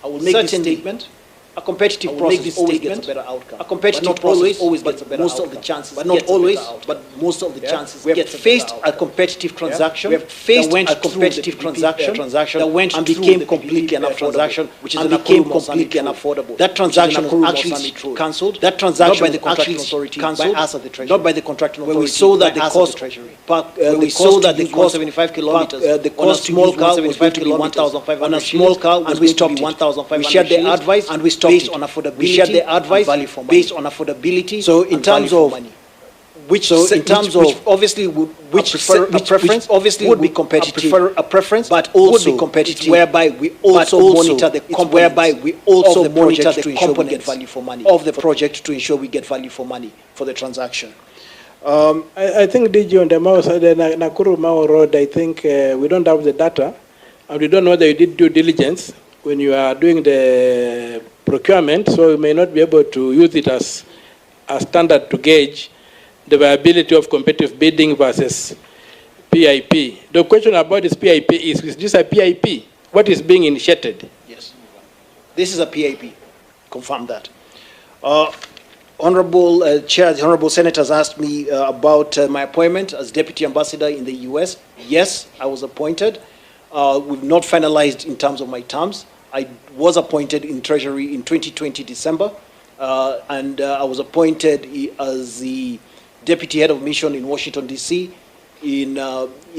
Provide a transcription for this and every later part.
I will make this statement. A competitive process always gets a better outcome. A competitive process always gets a better outcome. Most of the chances, but not always, but most of the chances. We have faced a competitive transaction. We have faced a competitive transaction that went and became completely an transaction, which is became completely unaffordable. That transaction was actually cancelled. That transaction not by the contracting authority, cancelled by us at the Treasury. Not by the contracting authority. When we saw that the cost, we saw that the cost 75 kilometers, the cost small car was going to be 1,500. On a small car, and we stopped 1,500. We shared the advice and we stopped based on affordability. We shared the advice based on affordability. So in terms of which, obviously which preference obviously would be competitive. A preference, but also would be competitive. Whereby we also monitor the whereby we also monitor the component value for money of the project to ensure we get value for money for the transaction. I think DG on the Nakuru Mao Road, I think we don't have the data, and we don't know that you did due diligence when you are doing the procurement, so you may not be able to use it as a standard to gauge the viability of competitive bidding versus PIP. The question about this PIP is this a PIP? What is being initiated? Yes, this is a PIP. Confirm that. Honorable Chair, the Honorable Senators asked me about my appointment as Deputy Ambassador in the US. Yes, I was appointed. We've not finalized in terms of my terms. I was appointed in Treasury in 2020 December, and I was appointed as the Deputy Head of Mission in Washington, D.C. in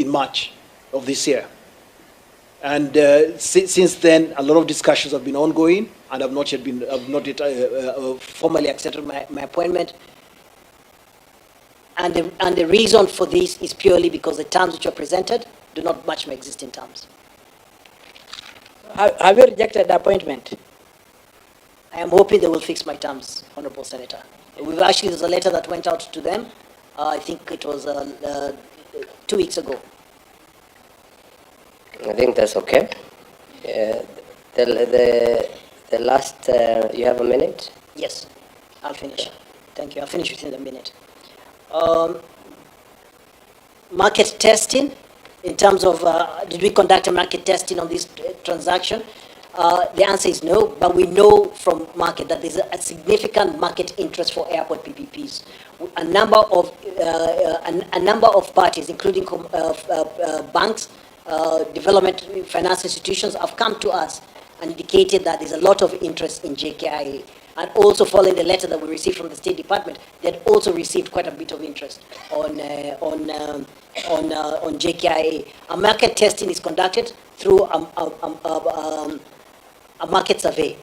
March of this year. And since then, a lot of discussions have been ongoing, and I've not yet formally accepted my appointment. And the reason for this is purely because the terms which are presented do not match my existing terms. Have you rejected the appointment? I am hoping they will fix my terms, Honorable Senator. There's a letter that went out to them. I think it was 2 weeks ago. I think that's okay. The last, you have a minute? Yes, I'll finish. Thank you. I'll finish within a minute. Market testing. In terms of, did we conduct a market testing on this transaction? The answer is no, but we know from market that there's a significant market interest for airport PPPs. A number of parties, including banks, development finance institutions, have come to us and indicated that there's a lot of interest in JKIA. And also following the letter that we received from the State Department, they had also received quite a bit of interest on JKIA. A market testing is conducted through a market survey,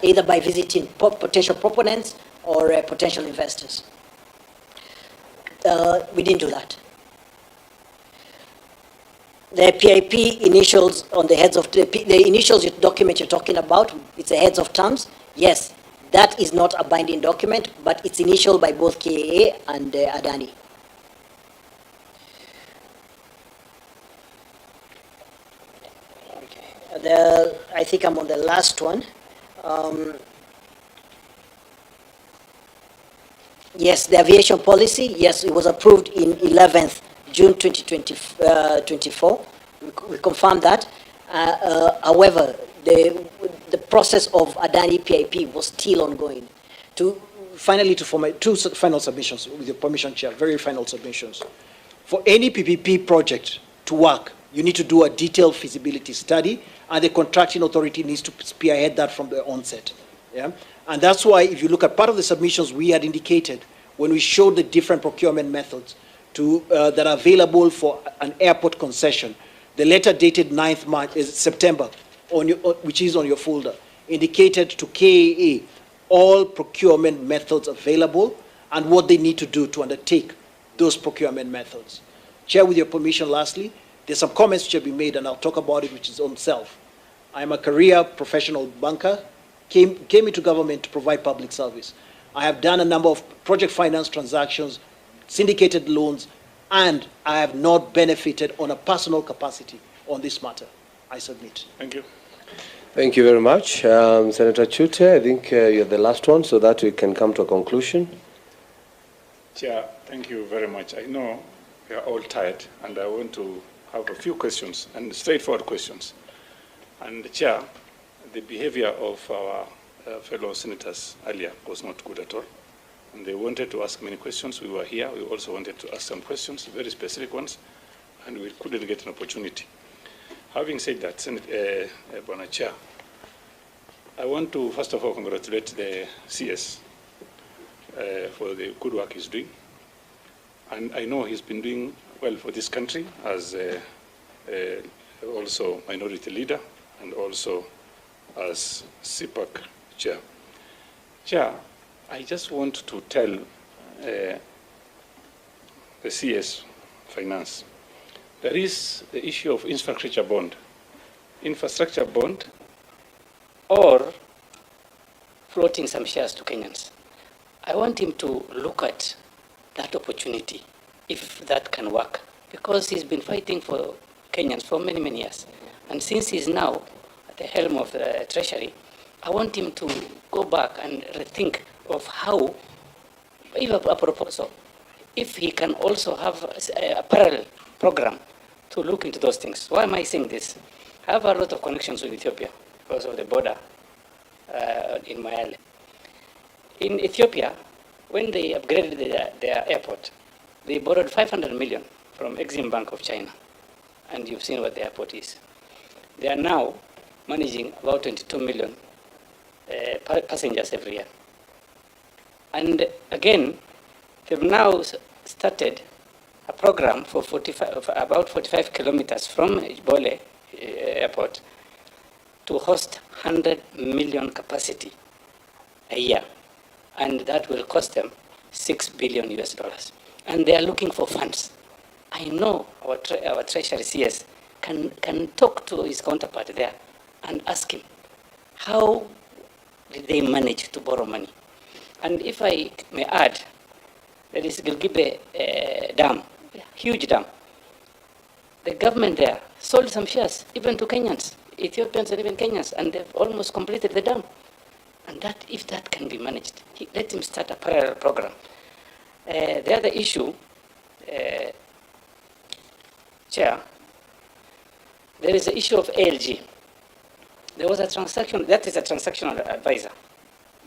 either by visiting potential proponents or potential investors. We didn't do that. The PIP initials on the heads of the initials document you're talking about, it's the heads of terms. Yes, that is not a binding document, but it's initialed by both KAA and ADANI. I think I'm on the last one. Yes, the aviation policy, yes, it was approved in 11th June 2024. We confirmed that. However, the process of ADANI PIP was still ongoing. Finally, to form two final submissions, with your permission, Chair, very final submissions. For any PPP project to work, you need to do a detailed feasibility study, and the contracting authority needs to spearhead that from the onset. Yeah? And that's why, if you look at part of the submissions we had indicated, when we showed the different procurement methods that are available for an airport concession, the letter dated 9th September, which is on your folder, indicated to KAA all procurement methods available and what they need to do to undertake those procurement methods. Chair, with your permission, lastly, there's some comments which have been made, and I'll talk about it, which is on self. I'm a career professional banker, came into government to provide public service. I have done a number of project finance transactions, syndicated loans, and I have not benefited on a personal capacity on this matter. I submit. Thank you. Thank you very much. Senator Chute, I think you're the last one, so that we can come to a conclusion. Chair, thank you very much. I know we are all tired, and I want to have a few questions, and straightforward questions. And Chair, the behavior of our fellow senators earlier was not good at all. And they wanted to ask many questions. We were here. We also wanted to ask some questions, very specific ones, and we couldn't get an opportunity. Having said that, Bwana Chair, I want to first of all congratulate the CS for the good work he's doing. And I know he's been doing well for this country as also minority leader and also as CPAC chair. Chair, I just want to tell the CS Finance, there is the issue of infrastructure bond Or floating some shares to Kenyans. I want him to look at that opportunity, if that can work, because he's been fighting for Kenyans for many, many years. And since he's now at the helm of the Treasury, I want him to go back and rethink of how, if a proposal, if he can also have a parallel program to look into those things. Why am I saying this? I have a lot of connections with Ethiopia because of the border in Mayale. In Ethiopia, when they upgraded their airport, they borrowed 500 million from Exim Bank of China. And you've seen what the airport is. They are now managing about 22 million passengers every year. And again, they've now started a program for about 45 kilometers from Bole airport to host 100 million capacity a year. And that will cost them $6 billion US. And they are looking for funds. I know our Treasury CS can talk to his counterpart there and ask him, how did they manage to borrow money? And if I may add, there is Gilgibe Dam, huge dam. The government there sold some shares, even to Kenyans, Ethiopians and even Kenyans, and they've almost completed the dam. And that, if that can be managed, let him start a parallel program. The other issue, Chair, there is the issue of ALG. There was a transaction, that is a transactional advisor.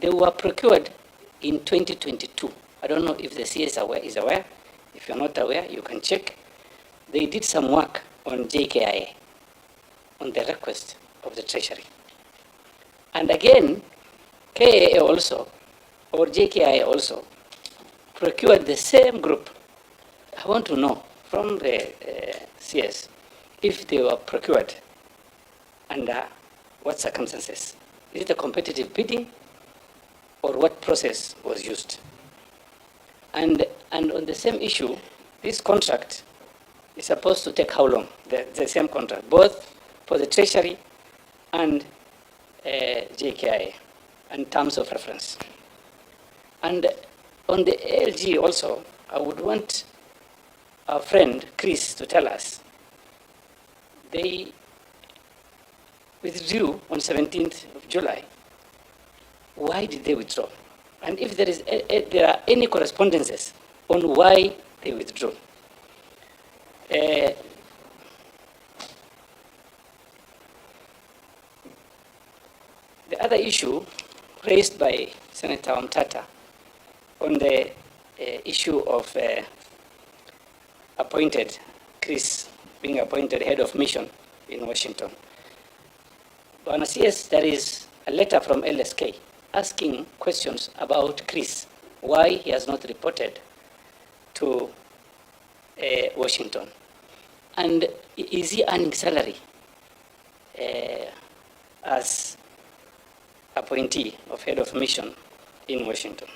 They were procured in 2022. I don't know if the CS is aware. If you're not aware, you can check. They did some work on JKIA, on the request of the Treasury. And again, KIA also, or JKIA also, procured the same group. I want to know from the CS if they were procured under what circumstances. Is it a competitive bidding, or what process was used? And on the same issue, this contract is supposed to take how long? The same contract, both for the Treasury and JKIA, and terms of reference. And on the ALG also, I would want our friend Chris to tell us. They withdrew on 17th of July. Why did they withdraw? And if there are any correspondences on why they withdrew. The other issue raised by Senator Omtata on the issue of Chris being appointed head of mission in Washington. Bwana CS, there is a letter from LSK asking questions about Chris, why he has not reported to Washington. And is he earning salary as appointee of head of mission in Washington?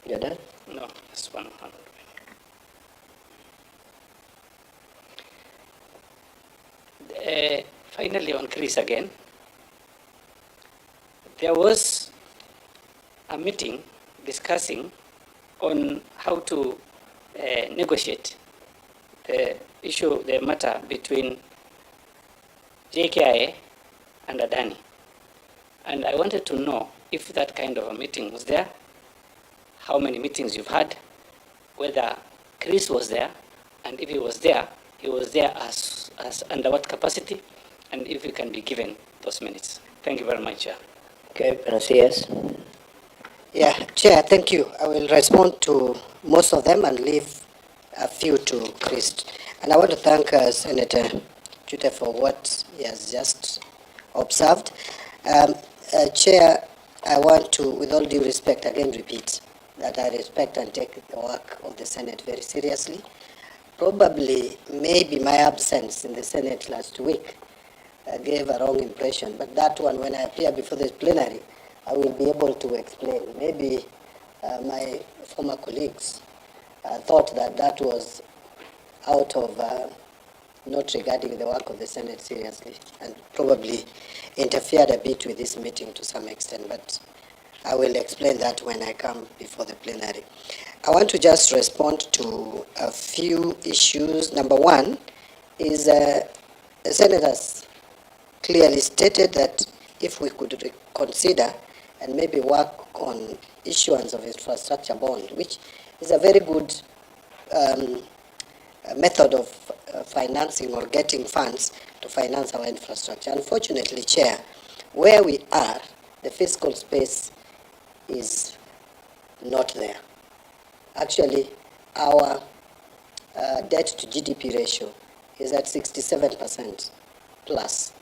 You're done? No, that's 100. Finally, on Chris again, there was a meeting discussing on how to negotiate the issue, the matter between JKIA and ADANI. And I wanted to know if that kind of a meeting was there, how many meetings you've had, whether Chris was there, and if he was there as under what capacity, and if he can be given those minutes. Thank you very much, Chair. Okay, yes. Yeah, Chair, thank you. I will respond to most of them and leave a few to Chris. And I want to thank Senator Chute for what he has just observed. Chair, I want to, with all due respect, again repeat that I respect and take the work of the Senate very seriously. Probably, maybe my absence in the Senate last week gave a wrong impression, but that one, when I appear before the plenary, I will be able to explain. Maybe my former colleagues thought that that was out of not regarding the work of the Senate seriously, and probably interfered a bit with this meeting to some extent, but I will explain that when I come before the plenary. I want to just respond to a few issues. Number one is the senators clearly stated that if we could reconsider and maybe work on issuance of infrastructure bond, which is a very good method of financing or getting funds to finance our infrastructure. Unfortunately, Chair, where we are, the fiscal space is not there. Actually, our debt to GDP ratio is at 67% plus,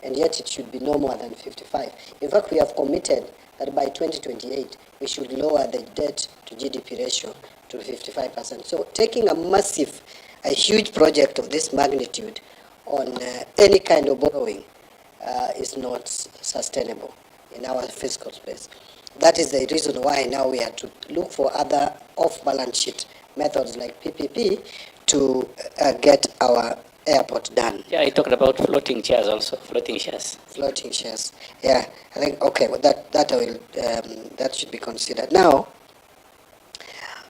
and yet it should be no more than 55. In fact, we have committed that by 2028, we should lower the debt to GDP ratio to 55%. So taking a huge project of this magnitude on any kind of borrowing is not sustainable in our fiscal space. That is the reason why now we have to look for other off-balance sheet methods like PPP to get our airport done. Yeah, I talked about floating chairs also, floating shares. Floating shares. Yeah, I think, okay, well, that should be considered. Now,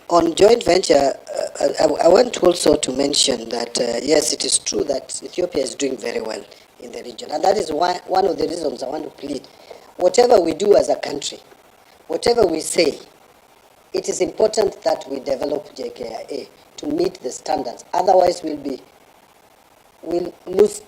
on joint venture, I want also to mention that, yes, it is true that Ethiopia is doing very well in the region. And that is why one of the reasons I want to plead, whatever we do as a country, whatever we say, it is important that we develop JKIA to meet the standards. Otherwise, we'll lose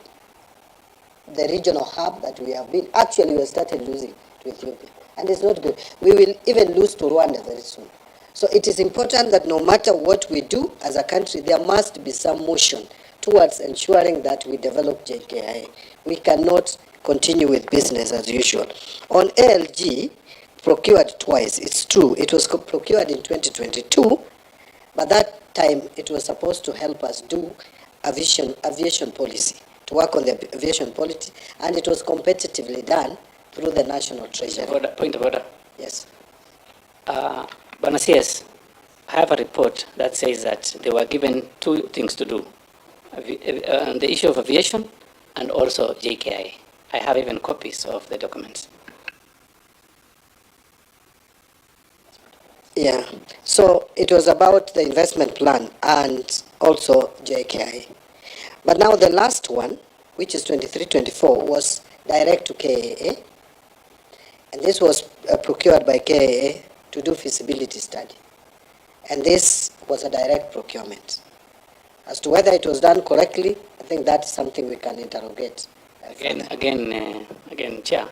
the regional hub that we have been. Actually, we started losing to Ethiopia, and it's not good. We will even lose to Rwanda very soon. So it is important that no matter what we do as a country, there must be some motion towards ensuring that we develop JKIA. We cannot continue with business as usual. On ALG, procured twice. It's true. It was procured in 2022, but that time it was supposed to help us do aviation policy, to work on the aviation policy, and it was competitively done through the National Treasury. Point of order. Yes. Banasias, I have a report that says that they were given two things to do, the issue of aviation and also JKIA. I have even copies of the documents. Yeah, so it was about the investment plan and also JKIA. But now the last one, which is 23-24, was direct to KAA. And this was procured by KAA to do feasibility study. And this was a direct procurement. As to whether it was done correctly, I think that's something we can interrogate. Again, Chair,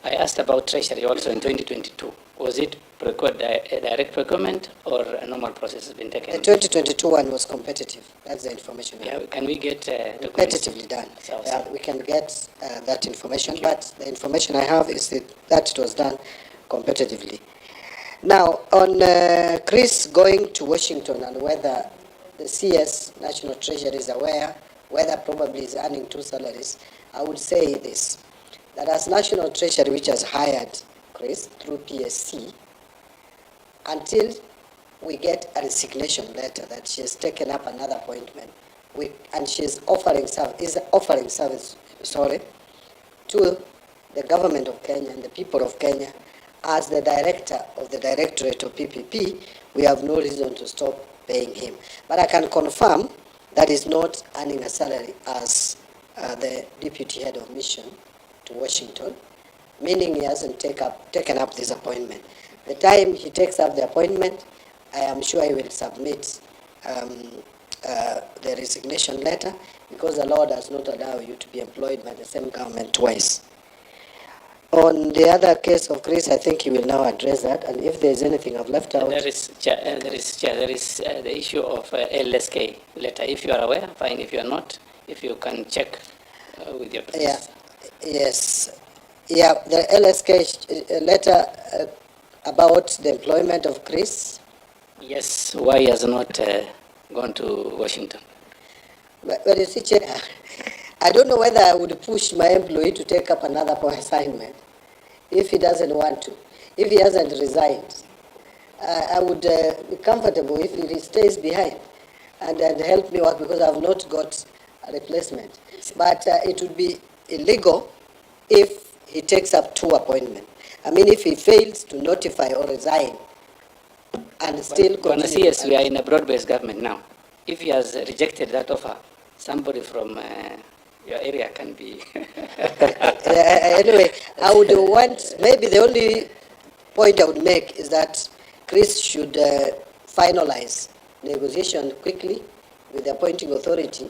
I asked about Treasury also in 2022. Was it procured direct procurement or a normal process has been taken? The 2022 one was competitive. That's the information. Yeah, can we get competitively done? Yeah, we can get that information, but the information I have is that it was done competitively. Now, on Chris going to Washington and whether the CS, National Treasury, is aware, whether probably is earning two salaries, I would say this, that as National Treasury, which has hired Chris through PSC, until we get a resignation letter that she has taken up another appointment, and she is offering service to the government of Kenya and the people of Kenya as the director of the Directorate of PPP, we have no reason to stop paying him. But I can confirm that he's not earning a salary as the deputy head of mission to Washington. meaning he hasn't taken up this appointment. The time he takes up the appointment, I am sure he will submit the resignation letter, because the law does not allow you to be employed by the same government twice. On the other case of Chris, I think he will now address that, and if there is anything I've left out. There is the issue of LSK letter. If you are aware, fine. If you are not, if you can check with your police. Yeah. Yes. Yeah, the LSK letter about the employment of Chris. Yes, why he has not gone to Washington? But you see, Chair, I don't know whether I would push my employee to take up another assignment if he doesn't want to. If he hasn't resigned, I would be comfortable if he stays behind and help me out, because I've not got a replacement. But it would be illegal if he takes up two appointments. I mean, if he fails to notify or resign and still continue. Yes, we are in a broad-based government now. If he has rejected that offer, somebody from your area can be. Anyway, I would want, maybe the only point I would make is that Chris should finalize negotiation quickly with the appointing authority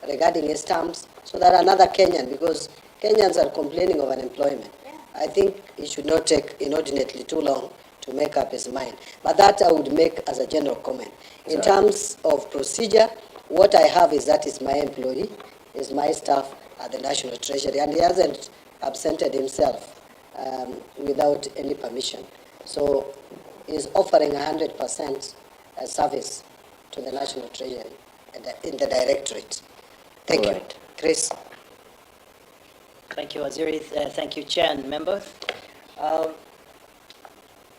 regarding his terms, so that another Kenyan, because Kenyans are complaining of unemployment. I think it should not take inordinately too long to make up his mind. But that I would make as a general comment. In terms of procedure, what I have is that is my employee, is my staff at the National Treasury, and he hasn't absented himself without any permission. So he's offering 100% service to the National Treasury in the directorate. Thank you. Chris. Thank you, Waziri. Thank you, Chair and members.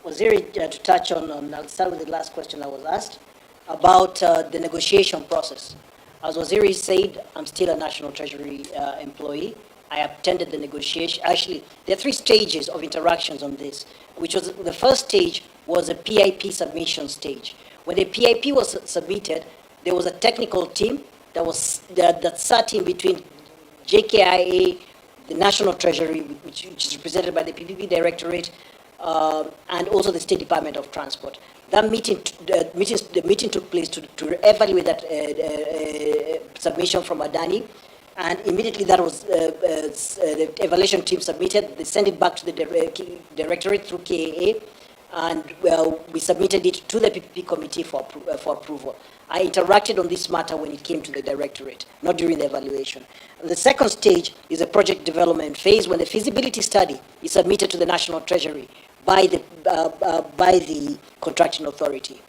Waziri, to touch on, I'll start with the last question I was asked about the negotiation process. As Waziri said, I'm still a National Treasury employee. I attended the negotiation. Actually, there are three stages of interactions on this, which was the first stage was a PIP submission stage. When the PIP was submitted, there was a technical team that sat in between JKIA, the National Treasury, which is represented by the PPP Directorate, and also the State Department of Transport. That the meeting took place to evaluate that submission from ADANI, and immediately that was the evaluation team submitted. They sent it back to the Directorate through KAA, and we submitted it to the PPP committee for approval. I interacted on this matter when it came to the Directorate, not during the evaluation. The second stage is a project development phase, when the feasibility study is submitted to the National Treasury by the contracting authority.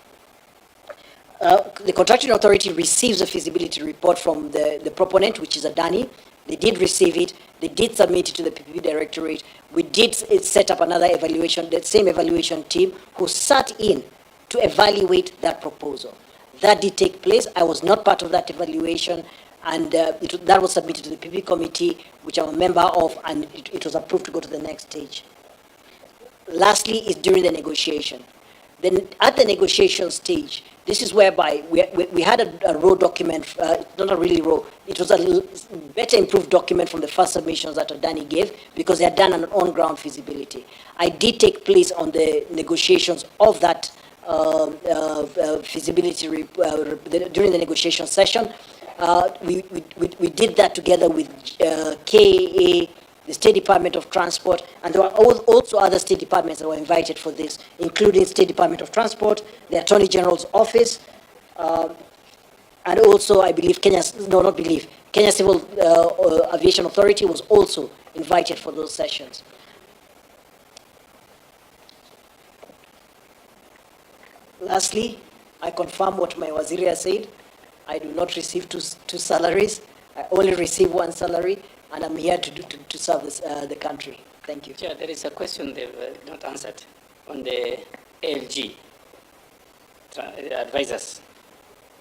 The contracting authority receives a feasibility report from the proponent, which is ADANI. They did receive it. They did submit it to the PPP Directorate. We did set up another evaluation, the same evaluation team, who sat in to evaluate that proposal. That did take place. I was not part of that evaluation, and that was submitted to the PPP committee, which I'm a member of, and it was approved to go to the next stage. Lastly is during the negotiation. Then at the negotiation stage, this is whereby we had a raw document, not a really raw, it was a better improved document from the first submissions that ADANI gave, because they had done an on-ground feasibility. I did take place on the negotiations of that feasibility during the negotiation session. We did that together with KAA, the State Department of Transport, and there were also other state departments that were invited for this, including State Department of Transport, the Attorney General's Office, and also, I believe, Kenya Civil Aviation Authority was also invited for those sessions. Lastly, I confirm what my Waziri has said. I do not receive two salaries. I only receive one salary, and I'm here to serve the country. Thank you. Chair, there is a question they've not answered on the ALG advisors.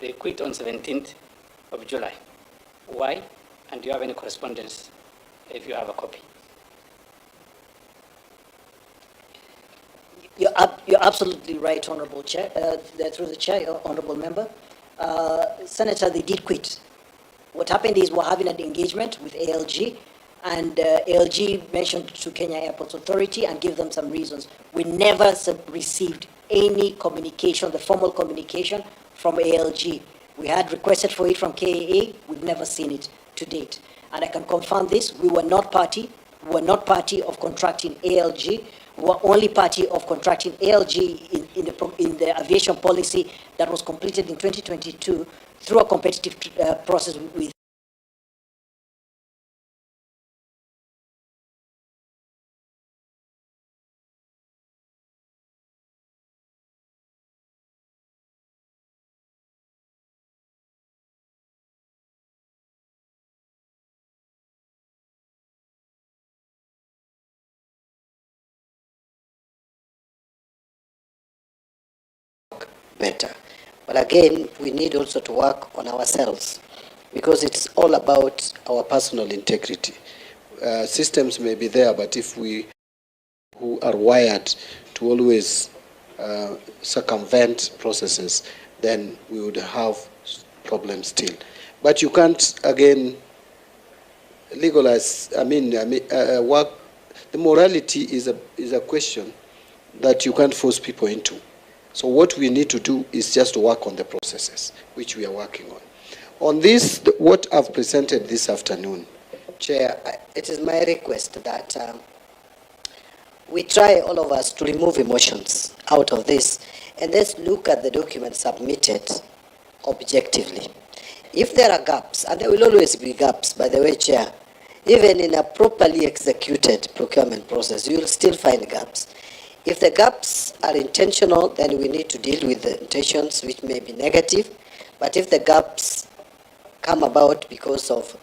They quit on 17th of July. Why? And do you have any correspondence, if you have a copy? You're absolutely right, Honorable Chair. Through the Chair, Honorable Member. Senator, they did quit. What happened is we're having an engagement with ALG. and ALG mentioned to Kenya Airports Authority and gave them some reasons. We never received any communication, the formal communication from ALG. We had requested for it from KAA, we've never seen it to date. And I can confirm this, we were not party of contracting ALG. We were only party of contracting ALG in the aviation policy that was completed in 2022 through a competitive process with better. But again, we need also to work on ourselves because it's all about our personal integrity. Systems may be there, but if we who are wired to always circumvent processes, then we would have problems still. But you can't, again, legalize, work. The morality is a question that you can't force people into. So what we need to do is just to work on the processes, which we are working on. On this, what I've presented this afternoon, Chair, it is my request that we try, all of us, to remove emotions out of this, and let's look at the document submitted objectively. If there are gaps, and there will always be gaps, by the way, Chair, even in a properly executed procurement process, you will still find gaps. If the gaps are intentional, then we need to deal with the intentions, which may be negative. But if the gaps come about because of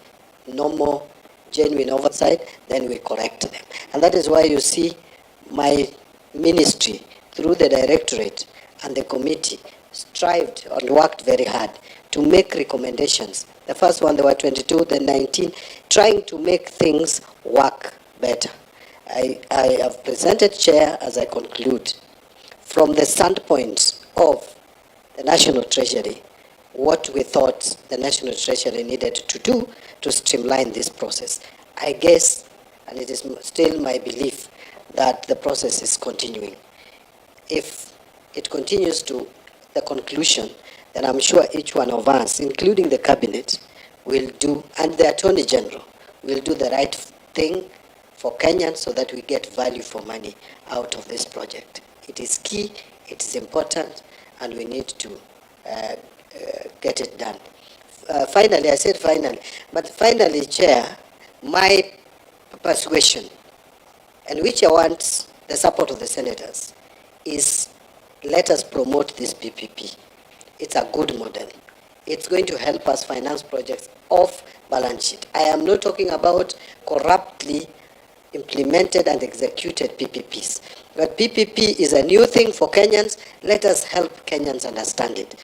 normal, genuine oversight, then we correct them. And that is why you see my ministry, through the directorate and the committee, strived and worked very hard to make recommendations. The first one, there were 22, then 19, trying to make things work better. I have presented, Chair, as I conclude, from the standpoint of the National Treasury, what we thought the National Treasury needed to do to streamline this process. I guess, and it is still my belief, that the process is continuing. If it continues to the conclusion, then I'm sure each one of us, including the Cabinet, will do, and the Attorney General, will do the right thing for Kenyans so that we get value for money out of this project. It is key, it is important, and we need to get it done. Finally, I said finally, but finally, Chair, my persuasion, and which I want the support of the senators, is let us promote this PPP. It's a good model. It's going to help us finance projects off balance sheet. I am not talking about corruptly implemented and executed PPPs. But PPP is a new thing for Kenyans. Let us help Kenyans understand it.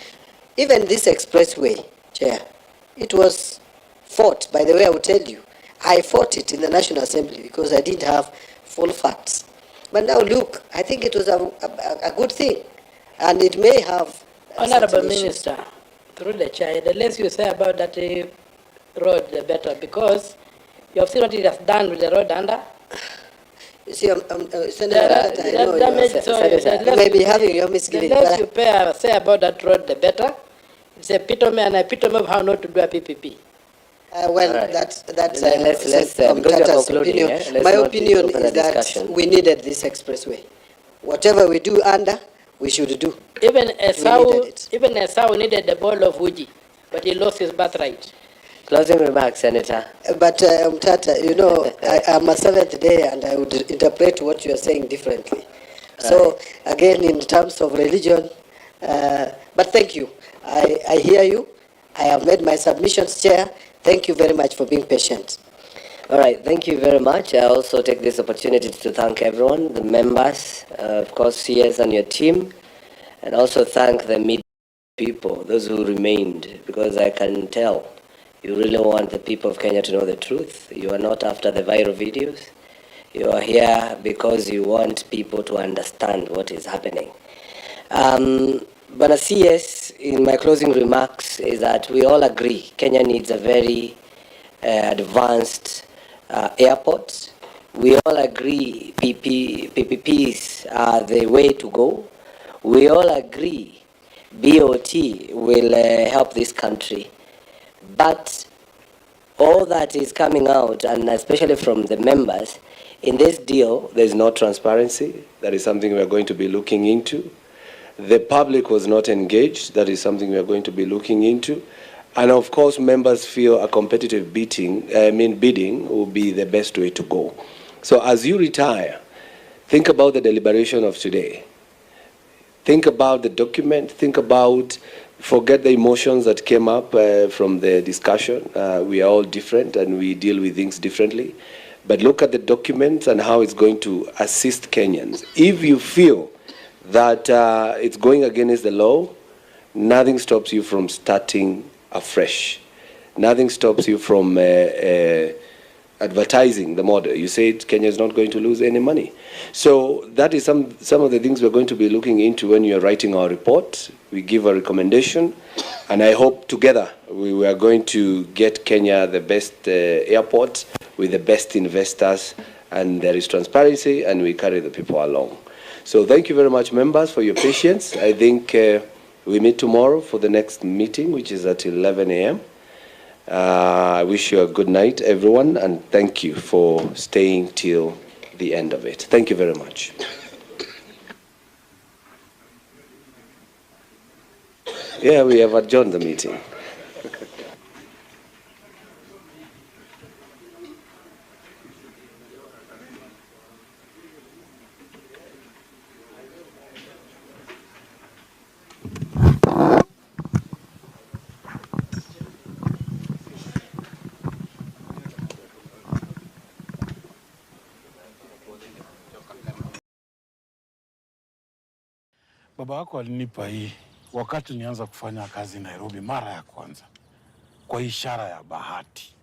Even this expressway, Chair, it was fought. By the way, I will tell you, I fought it in the National Assembly because I didn't have full facts. But now look, I think it was a good thing. And it may have... Honorable Minister, through the chair, the less you say about that road, the better, because you have seen what it has done with the road under. You see, Senator, you may be having your misgivings. The less you say about that road, the better. It's a epitome and epitome of how not to do a PPP. Well, right. That's let's Tata's opinion. Yeah? My opinion is that we needed this expressway. Whatever we do under, we should do. Even Esau needed the ball of Uji, but he lost his birthright. Closing remarks, Senator. But Tata, you know, I'm a seventh day and I would interpret what you are saying differently. So, again, in terms of religion, but thank you. I hear you. I have made my submissions, Chair. Thank you very much for being patient. All right, thank you very much. I also take this opportunity to thank everyone, the members, of course, CS and your team, and also thank the media people, those who remained, because I can tell you really want the people of Kenya to know the truth. You are not after the viral videos. You are here because you want people to understand what is happening. But a CS, in my closing remarks, is that we all agree Kenya needs a very advanced airports. We all agree PPPs are the way to go. We all agree BOT will help this country. But all that is coming out, and especially from the members, in this deal, there's no transparency. That is something we are going to be looking into. The public was not engaged. That is something we are going to be looking into. And of course, members feel a competitive bidding will be the best way to go. So as you retire, think about the deliberation of today. Think about the document. Think about, forget the emotions that came up from the discussion. We are all different and we deal with things differently. But look at the document and how it's going to assist Kenyans. If you feel that it's going against the law, nothing stops you from starting afresh. Nothing stops you from advertising the model. You said Kenya is not going to lose any money. So that is some of the things we're going to be looking into when you're writing our report. We give a recommendation, and I hope together we are going to get Kenya the best airport with the best investors, and there is transparency, and we carry the people along. So thank you very much, members, for your patience. I think we meet tomorrow for the next meeting, which is at 11 a.m. I wish you a good night, everyone, and thank you for staying till the end of it. Thank you very much. Yeah, we have adjourned the meeting. Baba wako alinipa hii wakati nianza kufanya kazi Nairobi mara ya kwanza, kwa ishara ya bahati.